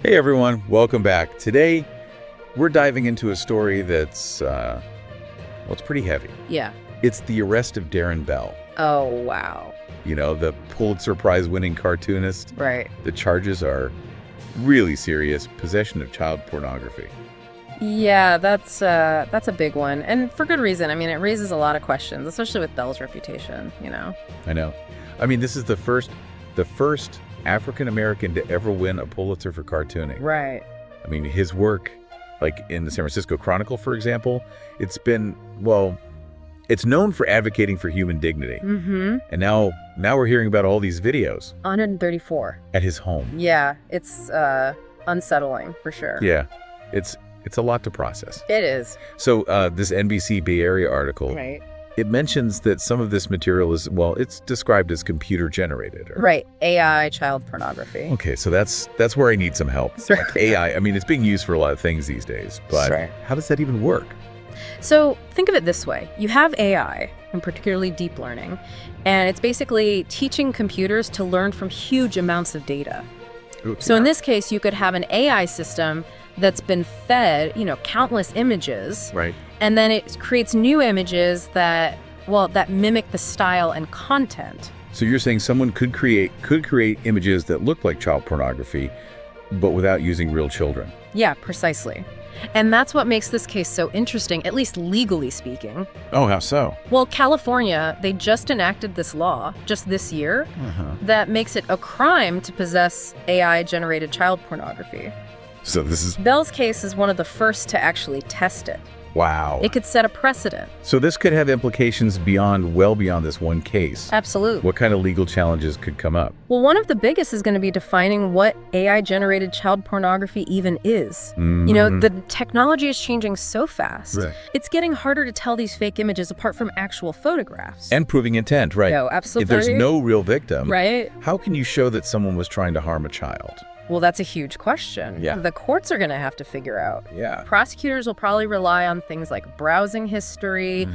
Hey everyone, welcome back. Today, we're diving into a story that's, it's pretty heavy. Yeah. It's the arrest of Darren Bell. Oh, wow. You know, the Pulitzer Prize-winning cartoonist. Right. The charges are really serious: possession of child pornography. Yeah, that's a big one. And for good reason. I mean, it raises a lot of questions, especially with Bell's reputation, you know? I know. I mean, this is the first African-American to ever win a Pulitzer for cartooning. Right. I mean, his work, like in the San Francisco Chronicle, for example, it's known for advocating for human dignity. Mm-hmm. And now we're hearing about all these videos 134. at his home. Yeah, it's unsettling for sure. Yeah, it's a lot to process. It is. So this NBC Bay Area article, Right. it mentions that some of this material is, it's described as computer generated. Right. AI child pornography. Okay, so that's where I need some help. Sorry. Like AI, I mean, it's being used for a lot of things these days, but Sorry. how does that even work? So think of it this way. You have AI, and particularly deep learning, and it's basically teaching computers to learn from huge amounts of data. Oops. So in this case, you could have an AI system that's been fed, countless images, Right. and then it creates new images that mimic the style and content. So you're saying someone could create images that look like child pornography, but without using real children. Yeah, precisely. And that's what makes this case so interesting, at least legally speaking. Oh, how so? Well, California, they just enacted this law just this year that makes it a crime to possess AI-generated child pornography. So this is, Bell's case is one of the first to actually test it. wow. It could set a precedent. So this could have implications well beyond this one case. Absolutely. What kind of legal challenges could come up? Well, one of the biggest is going to be defining what AI-generated child pornography even is. The technology is changing so fast. Right. It's getting harder to tell these fake images apart from actual photographs. And proving intent, right? No, absolutely. If there's no real victim, Right? how can you show that someone was trying to harm a child? Well, that's a huge question. Yeah. The courts are going to have to figure out. Yeah. Prosecutors will probably rely on things like browsing history,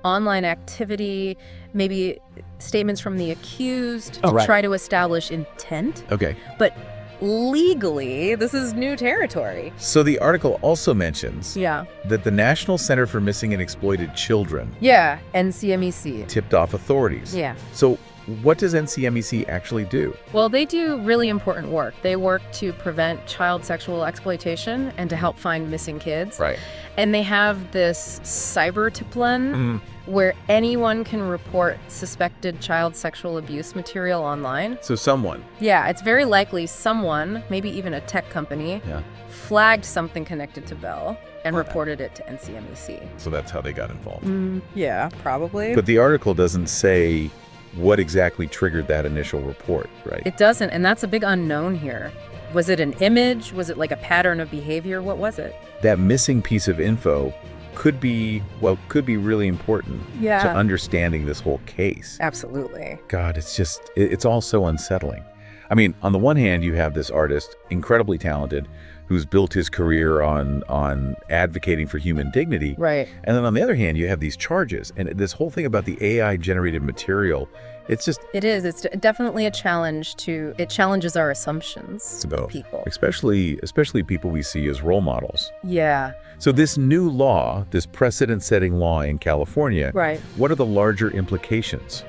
online activity, maybe statements from the accused to right. try to establish intent. Okay. But legally, this is new territory. So the article also mentions Yeah. that the National Center for Missing and Exploited Children Yeah, NCMEC. tipped off authorities. Yeah. So what does NCMEC actually do? Well, they do really important work. They work to prevent child sexual exploitation and to help find missing kids. Right. And they have this cyber tipline where anyone can report suspected child sexual abuse material online. So someone. Yeah, it's very likely someone, maybe even a tech company, Yeah. flagged something connected to Bell and reported it to NCMEC. So that's how they got involved. Yeah, probably. But the article doesn't say what exactly triggered that initial report, right? It doesn't, and that's a big unknown here. Was it an image? Was it like a pattern of behavior? What was it? That missing piece of info could be really important Yeah. to understanding this whole case. Absolutely. God, it's all so unsettling. I mean, on the one hand, you have this artist, incredibly talented, who's built his career on advocating for human dignity. Right. And then on the other hand, you have these charges. And this whole thing about the AI-generated material, it's just... It is. It's definitely a challenge it challenges our assumptions about of people. Especially people we see as role models. Yeah. So this new law, this precedent-setting law in California, Right. what are the larger implications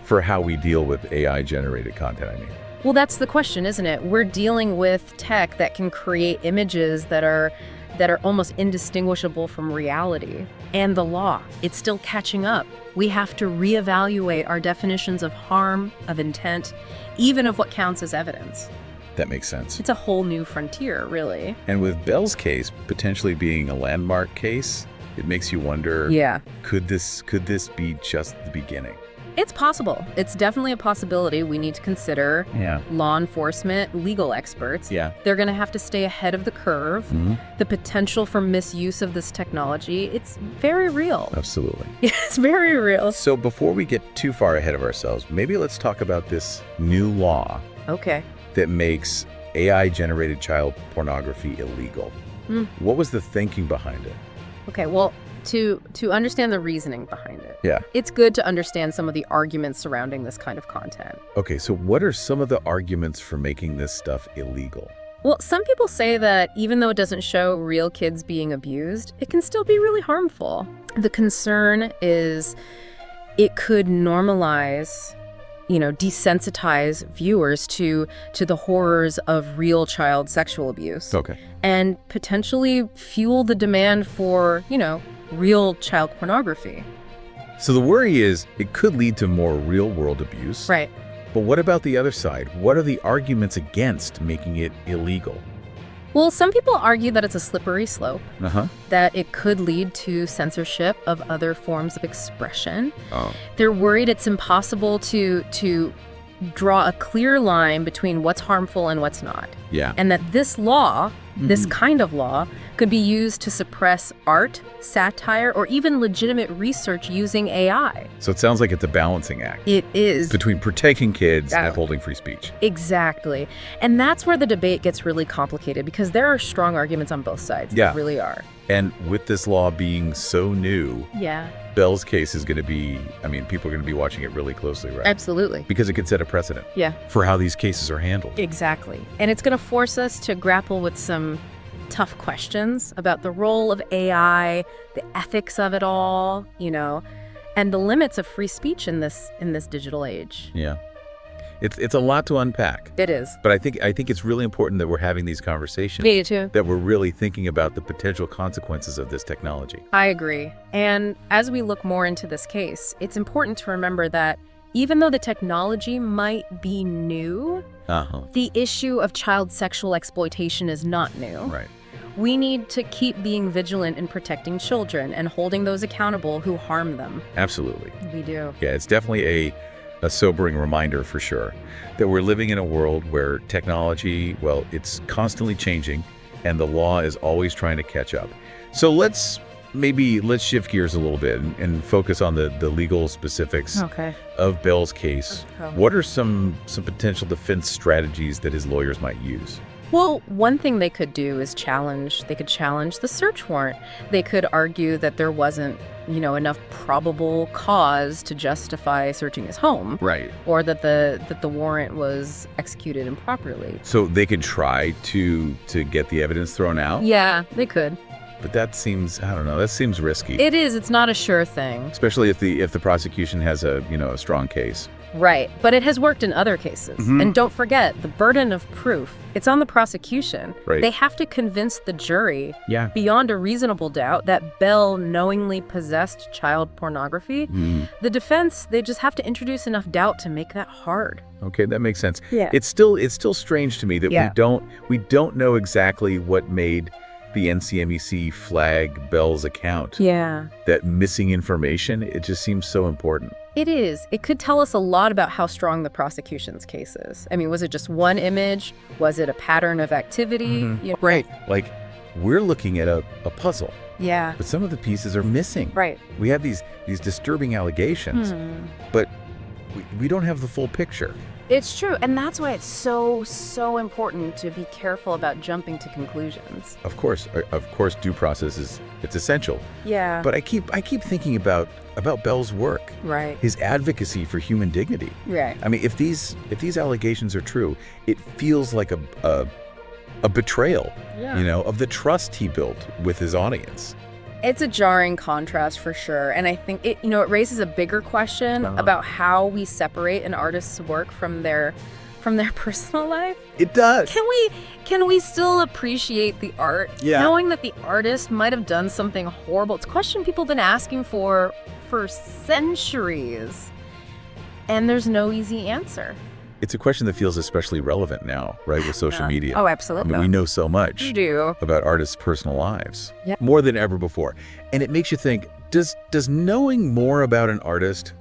for how we deal with AI-generated content, I mean? Well, that's the question, isn't it? We're dealing with tech that can create images that are almost indistinguishable from reality. And the law, it's still catching up. We have to reevaluate our definitions of harm, of intent, even of what counts as evidence. That makes sense. It's a whole new frontier, really. And with Bell's case potentially being a landmark case, it makes you wonder, Yeah. could this be just the beginning? It's possible. It's definitely a possibility we need to consider. Yeah. Law enforcement, legal experts. Yeah. They're going to have to stay ahead of the curve. The potential for misuse of this technology, it's very real. Absolutely. It's very real. So before we get too far ahead of ourselves, maybe let's talk about this new law Okay. that makes AI-generated child pornography illegal. What was the thinking behind it? Okay, well, to understand the reasoning behind it, Yeah. it's good to understand some of the arguments surrounding this kind of content. Okay, so what are some of the arguments for making this stuff illegal? Well, some people say that even though it doesn't show real kids being abused, it can still be really harmful. The concern is it could normalize, desensitize viewers to the horrors of real child sexual abuse. Okay. And potentially fuel the demand for, real child pornography. So the worry is it could lead to more real-world abuse. Right. But what about the other side? What are the arguments against making it illegal? Well, some people argue that it's a slippery slope, Uh-huh. that it could lead to censorship of other forms of expression. Oh. They're worried it's impossible to draw a clear line between what's harmful and what's not. Yeah. And that this law, this kind of law, could be used to suppress art, satire, or even legitimate research using AI. So it sounds like it's a balancing act It is. between protecting kids Yeah. and upholding free speech. Exactly. And that's where the debate gets really complicated because there are strong arguments on both sides. Yeah. There really are. And with this law being so new, Yeah. Bell's case is going to be, people are going to be watching it really closely, right? Absolutely. Because it could set a precedent Yeah. for how these cases are handled. Exactly. And it's going to force us to grapple with some tough questions about the role of AI, the ethics of it all, and the limits of free speech in this digital age. Yeah. It's a lot to unpack. It is. But I think it's really important that we're having these conversations. Me too. That we're really thinking about the potential consequences of this technology. I agree. And as we look more into this case, it's important to remember that even though the technology might be new, Uh-huh. the issue of child sexual exploitation is not new. Right. We need to keep being vigilant in protecting children and holding those accountable who harm them. Absolutely. We do. Yeah, it's definitely a sobering reminder for sure that we're living in a world where technology, it's constantly changing and the law is always trying to catch up. So let's shift gears a little bit and focus on the legal specifics Okay. of Bell's case. Okay. What are some potential defense strategies that his lawyers might use? Well, one thing they could do is challenge the search warrant. They could argue that there wasn't, enough probable cause to justify searching his home. Right. Or that the warrant was executed improperly. So they could try to get the evidence thrown out? Yeah, they could. But that seems risky. It is. It's not a sure thing. Especially if the prosecution has a strong case. Right. But it has worked in other cases. Mhm. And don't forget, the burden of proof, it's on the prosecution. Right. They have to convince the jury Yeah. beyond a reasonable doubt that Bell knowingly possessed child pornography. The defense, they just have to introduce enough doubt to make that hard. Okay, that makes sense. Yeah. It's still strange to me that Yeah. we don't know exactly what made the NCMEC flag Bell's account. Yeah. That missing information, it just seems so important. It is. It could tell us a lot about how strong the prosecution's case is. I mean, was it just one image? Was it a pattern of activity? Right. Like, we're looking at a puzzle, Yeah. but some of the pieces are missing. Right. We have these disturbing allegations, but we don't have the full picture. It's true, and that's why it's so important to be careful about jumping to conclusions. Of course, due process it's essential. Yeah. But I keep thinking about Bell's work, Right. his advocacy for human dignity. Right. I mean, if these allegations are true, it feels like a betrayal, Yeah. of the trust he built with his audience. It's a jarring contrast for sure, and I think it raises a bigger question about how we separate an artist's work from their personal life. It does. Can we still appreciate the art, Yeah. knowing that the artist might have done something horrible? It's a question people have been asking for centuries, and there's no easy answer. It's a question that feels especially relevant now, right, with social media. Oh, I absolutely. mean, we know so much You do. about artists' personal lives, Yeah. more than ever before. And it makes you think, does knowing more about an artist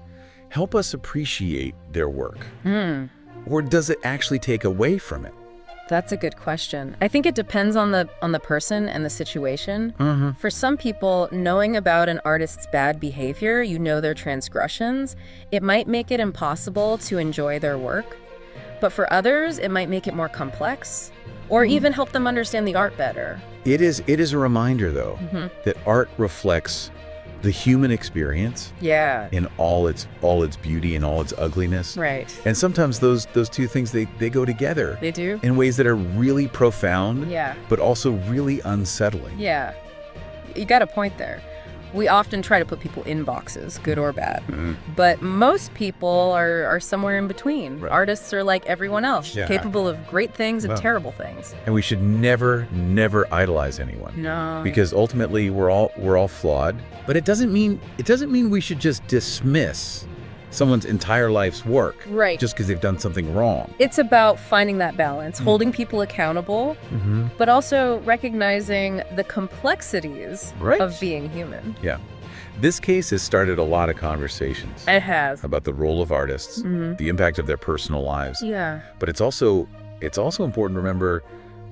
help us appreciate their work? Or does it actually take away from it? That's a good question. I think it depends on the person and the situation. For some people, knowing about an artist's bad behavior, their transgressions, it might make it impossible to enjoy their work. But for others, it might make it more complex or even help them understand the art better. It is a reminder, though, that art reflects the human experience Yeah. in all its beauty and all its ugliness. Right. And sometimes those two things, they go together They do? in ways that are really profound, Yeah. but also really unsettling. Yeah. You got a point there. We often try to put people in boxes, good or bad. But most people are somewhere in between. Right. Artists are like everyone else, Yeah. capable of great things and Well. terrible things. And we should never idolize anyone. No. Because ultimately we're all flawed. But it doesn't mean we should just dismiss someone's entire life's work Right. just because they've done something wrong. It's about finding that balance, holding people accountable, but also recognizing the complexities Right. of being human. Yeah. This case has started a lot of conversations It has. about the role of artists, the impact of their personal lives. Yeah. But it's also important to remember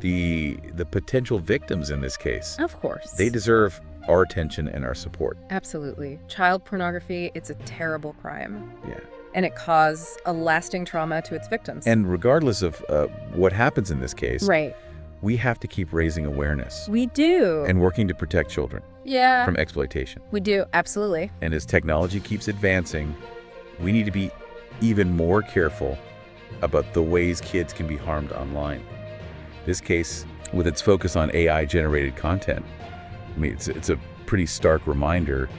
the potential victims in this case. Of course. They deserve our attention and our support. Absolutely. Child pornography, it's a terrible crime. Yeah. And it caused a lasting trauma to its victims. And regardless of what happens in this case, right. we have to keep raising awareness We do. and working to protect children yeah. from exploitation. We do. Absolutely. And as technology keeps advancing, we need to be even more careful about the ways kids can be harmed online. This case, with its focus on AI-generated content, I mean, it's a pretty stark reminder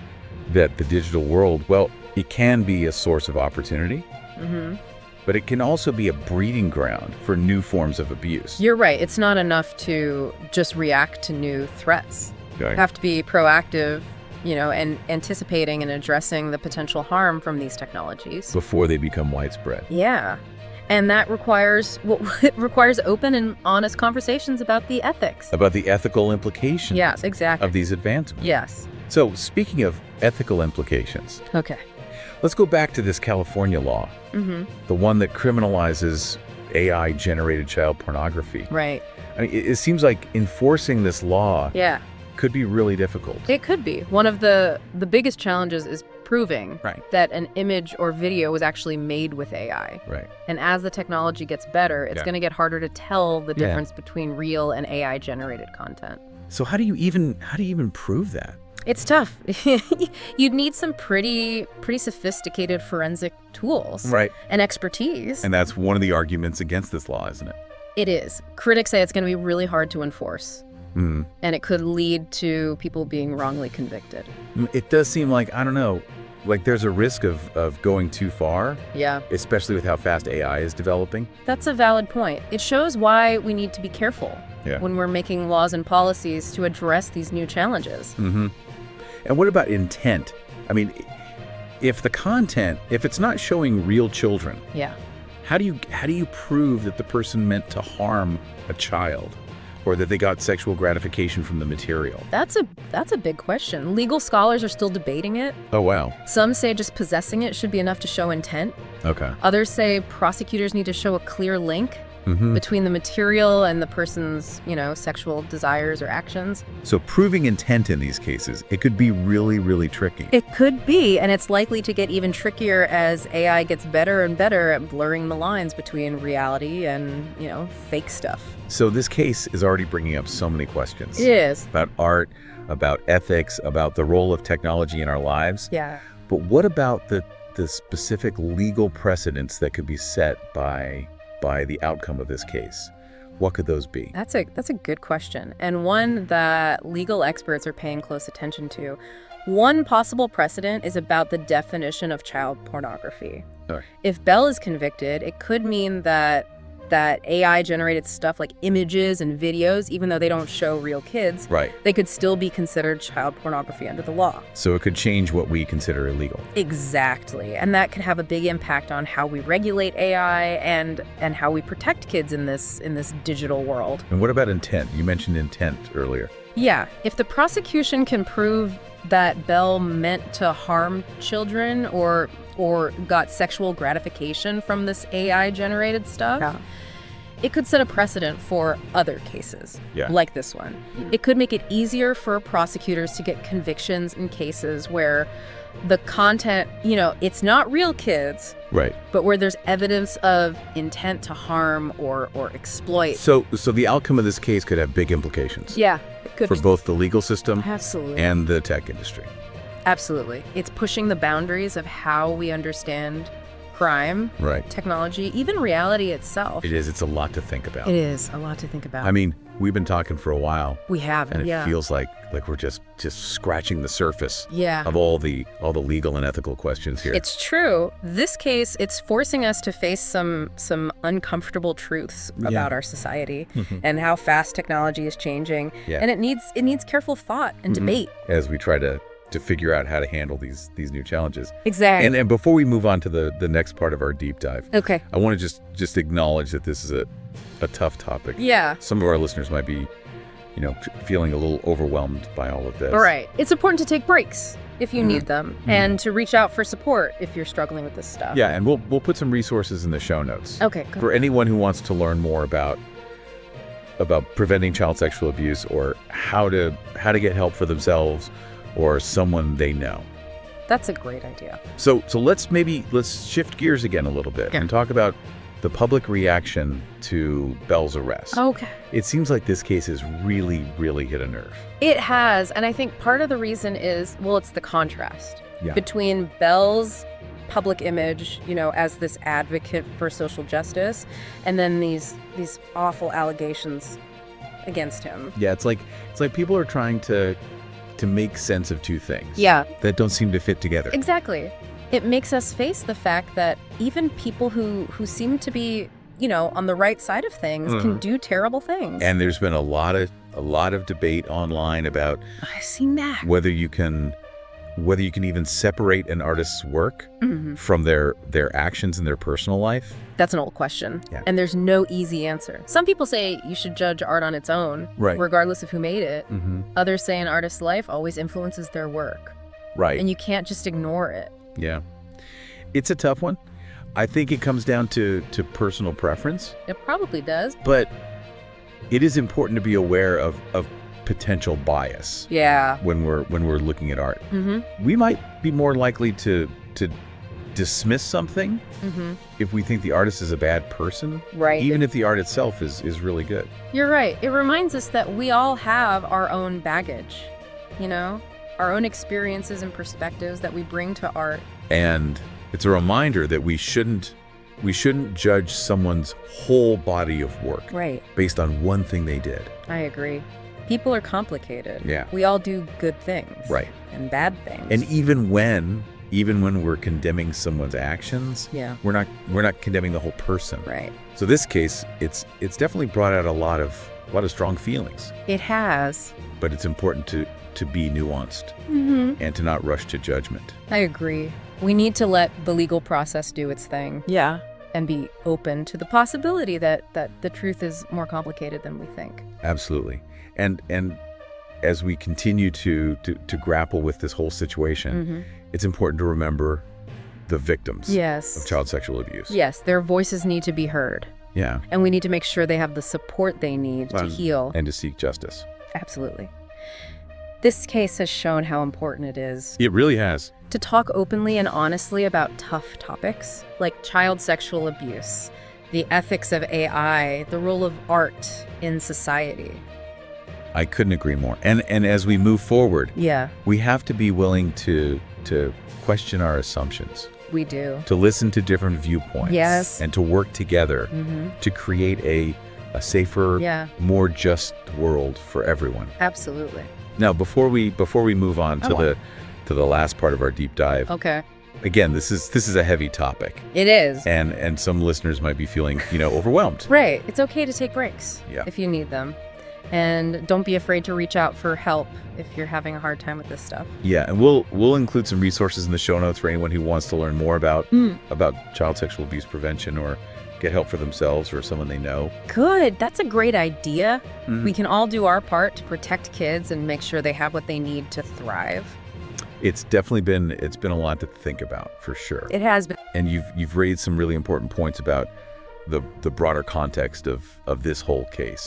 that the digital world, well, it can be a source of opportunity, but it can also be a breeding ground for new forms of abuse. You're right. It's not enough to just react to new threats. Okay. You have to be proactive, and anticipating and addressing the potential harm from these technologies. Before they become widespread. Yeah. And that requires it requires open and honest conversations about the ethics. About the ethical implications Yes, exactly. of these advancements. Yes. So, speaking of ethical implications, Okay. let's go back to this California law, the one that criminalizes AI-generated child pornography. Right. I mean, it seems like enforcing this law Yeah. could be really difficult. It could be. One of the biggest challenges is proving Right. that an image or video was actually made with AI. Right. And as the technology gets better, it's Yeah. going to get harder to tell the Yeah. difference between real and AI generated content. So how do you even prove that? It's tough. You'd need some pretty sophisticated forensic tools Right. and expertise. And that's one of the arguments against this law, isn't it? It is. Critics say it's going to be really hard to enforce. Mm. And it could lead to people being wrongly convicted. It does seem like, I don't know, like there's a risk of going too far, Yeah. especially with how fast AI is developing. That's a valid point. It shows why we need to be careful Yeah. when we're making laws and policies to address these new challenges. Mm-hmm. And what about intent? I mean, if it's not showing real children, Yeah. how do you prove that the person meant to harm a child, or that they got sexual gratification from the material? That's a big question. Legal scholars are still debating it. Oh, wow. Some say just possessing it should be enough to show intent. Okay. Others say prosecutors need to show a clear link Mm-hmm. between the material and the person's, sexual desires or actions. So proving intent in these cases, it could be really, really tricky. It could be, and it's likely to get even trickier as AI gets better and better at blurring the lines between reality and, fake stuff. So this case is already bringing up so many questions. It is. About art, about ethics, about the role of technology in our lives. Yeah. But what about the specific legal precedents that could be set by the outcome of this case? What could those be? That's a good question, and one that legal experts are paying close attention to. One possible precedent is about the definition of child pornography. All right. If Bell is convicted, it could mean that AI-generated stuff like images and videos, even though they don't show real kids, Right. they could still be considered child pornography under the law. So it could change what we consider illegal. Exactly. And that could have a big impact on how we regulate AI and how we protect kids in this digital world. And what about intent? You mentioned intent earlier. Yeah, if the prosecution can prove that Bell meant to harm children or got sexual gratification from this AI-generated stuff, it could set a precedent for other cases like this one. It could make it easier for prosecutors to get convictions in cases where the content, it's not real kids, Right. but where there's evidence of intent to harm or exploit. So the outcome of this case could have big implications Yeah, it could for both the legal system absolutely. and the tech industry. Absolutely. It's pushing the boundaries of how we understand crime, Right. technology, even reality itself. It is. It's a lot to think about. It is a lot to think about. I mean, we've been talking for a while, we have, and it yeah. feels like we're just scratching the surface Yeah. of all the legal and ethical questions here. It's true. This case, it's forcing us to face some uncomfortable truths about our society and how fast technology is changing. Yeah. And it needs careful thought and debate. As we try to figure out how to handle these new challenges. Exactly. And before we move on to the next part of our deep dive, Okay. I want to just acknowledge that this is a tough topic. Yeah. Some of our listeners might be, feeling a little overwhelmed by all of this. All right. It's important to take breaks if you need them and to reach out for support if you're struggling with this stuff. Yeah, and we'll put some resources in the show notes. Okay, good. For anyone who wants to learn more about preventing child sexual abuse or how to get help for themselves or someone they know. That's a great idea. So let's shift gears again a little bit and talk about the public reaction to Belle's arrest. Okay. It seems like this case has really, really hit a nerve. It has, and I think part of the reason is, well, it's the contrast between Belle's public image, as this advocate for social justice, and then these awful allegations against him. Yeah, it's like people are trying to make sense of two things. Yeah. That don't seem to fit together. Exactly. It makes us face the fact that even people who seem to be, on the right side of things can do terrible things. And there's been a lot of debate online about I've seen that. whether you can even separate an artist's work from their actions in their personal life. That's an old question. Yeah. And there's no easy answer. Some people say you should judge art on its own, Right. regardless of who made it. Mm-hmm. Others say an artist's life always influences their work. Right. And you can't just ignore it. Yeah. It's a tough one. I think it comes down to personal preference, It probably does. but it is important to be aware of potential bias Yeah. when we're looking at art. Mm-hmm. We might be more likely to dismiss something if we think the artist is a bad person, Right. even if the art itself is really good. You're right. It reminds us that we all have our own baggage, our own experiences and perspectives that we bring to art. And it's a reminder that we shouldn't judge someone's whole body of work Right. based on one thing they did. I agree. People are complicated. Yeah. We all do good things. Right. And bad things. And even when we're condemning someone's actions, Yeah. we're not condemning the whole person. Right. So this case, it's definitely brought out a lot of strong feelings, It has. but it's important to be nuanced and to not rush to judgment. I agree. We need to let the legal process do its thing. Yeah. And be open to the possibility that the truth is more complicated than we think. Absolutely. And as we continue to grapple with this whole situation, it's important to remember the victims Yes. of child sexual abuse. Yes, their voices need to be heard. Yeah. And we need to make sure they have the support they need to heal. And to seek justice. Absolutely. This case has shown how important it is It really has. to talk openly and honestly about tough topics like child sexual abuse, the ethics of AI, the role of art in society. I couldn't agree more. And as we move forward, Yeah, we have to be willing to question our assumptions, we do. to listen to different viewpoints, Yes. and to work together to create a safer, Yeah, more just world for everyone. absolutely. Now, before we move on to Oh. the last part of our deep dive, Okay. again, this is a heavy topic, It is. and some listeners might be feeling overwhelmed. Right. It's okay to take breaks Yeah. if you need them. And don't be afraid to reach out for help if you're having a hard time with this stuff. Yeah, and we'll include some resources in the show notes for anyone who wants to learn more about child sexual abuse prevention or get help for themselves or someone they know. Good. That's a great idea. We can all do our part to protect kids and make sure they have what they need to thrive. It's definitely been a lot to think about, for sure. It has been. And you've raised some really important points about the broader context of this whole case.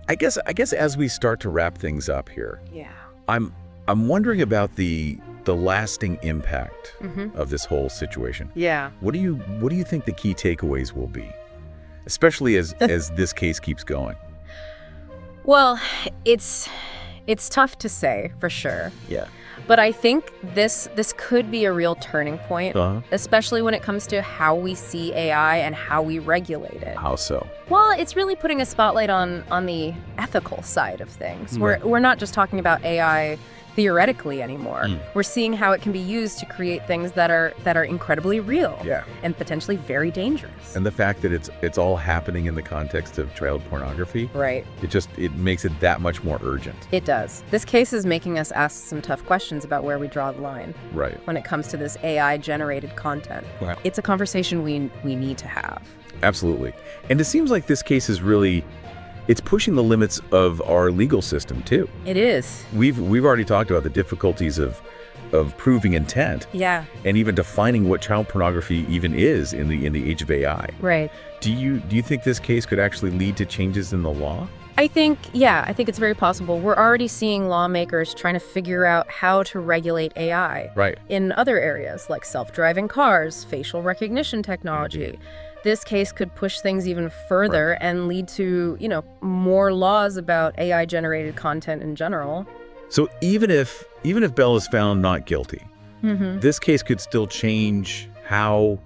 I guess as we start to wrap things up here, Yeah. I'm wondering about the lasting impact of this whole situation. Yeah. What do you think the key takeaways will be, especially as this case keeps going? Well, it's tough to say for sure. Yeah. But I think this could be a real turning point, Uh-huh. especially when it comes to how we see AI and how we regulate it. How so? Well, it's really putting a spotlight on the ethical side of things. Right. We're not just talking about AI theoretically anymore. Mm. We're seeing how it can be used to create things that are incredibly real Yeah. and potentially very dangerous. And the fact that it's all happening in the context of child pornography, Right. it makes it that much more urgent. It does. This case is making us ask some tough questions about where we draw the line Right. when it comes to this AI-generated content. Wow. It's a conversation we need to have. Absolutely. And it seems like this case is really, it's pushing the limits of our legal system too. It is. We've already talked about the difficulties of proving intent Yeah. and even defining what child pornography even is in the age of AI. Right. Do you think this case could actually lead to changes in the law? I think it's very possible. We're already seeing lawmakers trying to figure out how to regulate AI Right. in other areas like self-driving cars, facial recognition technology. This case could push things even further and lead to, more laws about AI-generated content in general. So even if Bell is found not guilty, this case could still change how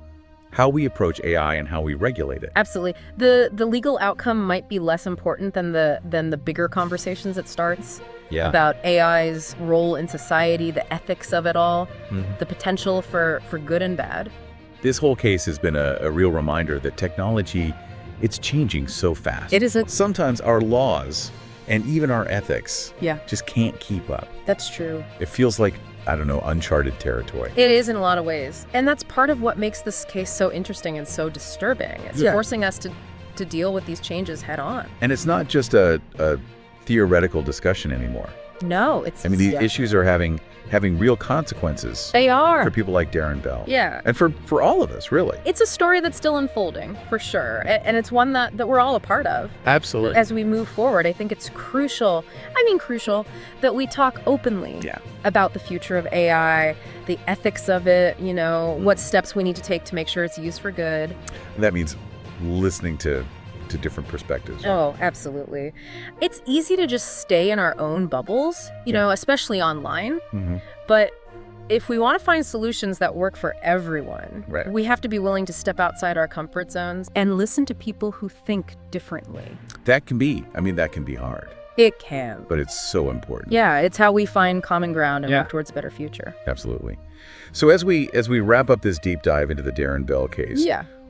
we approach AI and how we regulate it. Absolutely. The legal outcome might be less important than the bigger conversations it starts Yeah. about AI's role in society, the ethics of it all, the potential for good and bad. This whole case has been a real reminder that technology, it's changing so fast. It is Sometimes our laws and even our ethics just can't keep up. That's true. It feels like, I don't know, uncharted territory. It is in a lot of ways. And that's part of what makes this case so interesting and so disturbing. It's forcing us to deal with these changes head on. And it's not just a theoretical discussion anymore. No, it's... I mean, these issues are having real consequences They are. for people like Darren Bell. Yeah. And for all of us, really. It's a story that's still unfolding, for sure. And it's one that we're all a part of. Absolutely. As we move forward, I think it's crucial that we talk openly about the future of AI, the ethics of it, what steps we need to take to make sure it's used for good. That means listening to different perspectives. Oh, absolutely. It's easy to just stay in our own bubbles, especially online. But if we want to find solutions that work for everyone, we have to be willing to step outside our comfort zones and listen to people who think differently. That can be hard. It can. But it's so important. Yeah, it's how we find common ground and work towards a better future. Absolutely. So as we wrap up this deep dive into the Darren Bell case,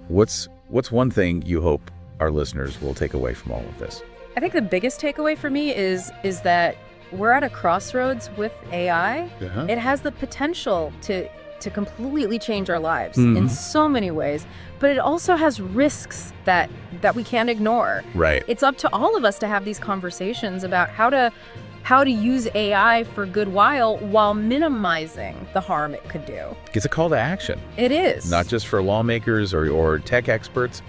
what's one thing you hope our listeners will take away from all of this? I think the biggest takeaway for me is that we're at a crossroads with AI. It has the potential to completely change our lives in so many ways, but it also has risks that we can't ignore. Right. It's up to all of us to have these conversations about how to use AI for good while minimizing the harm it could do. It's a call to action. It is. Not just for lawmakers or tech experts,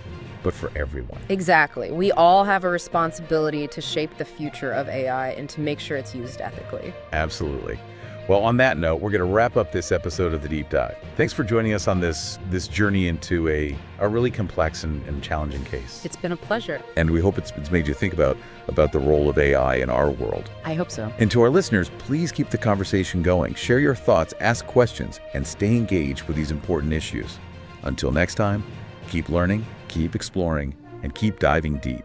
but for everyone. Exactly. We all have a responsibility to shape the future of AI and to make sure it's used ethically. Absolutely. Well, on that note, we're going to wrap up this episode of The Deep Dive. Thanks for joining us on this journey into a really complex and challenging case. It's been a pleasure. And we hope it's made you think about the role of AI in our world. I hope so. And to our listeners, please keep the conversation going. Share your thoughts, ask questions, and stay engaged with these important issues. Until next time, keep learning, keep exploring, and keep diving deep.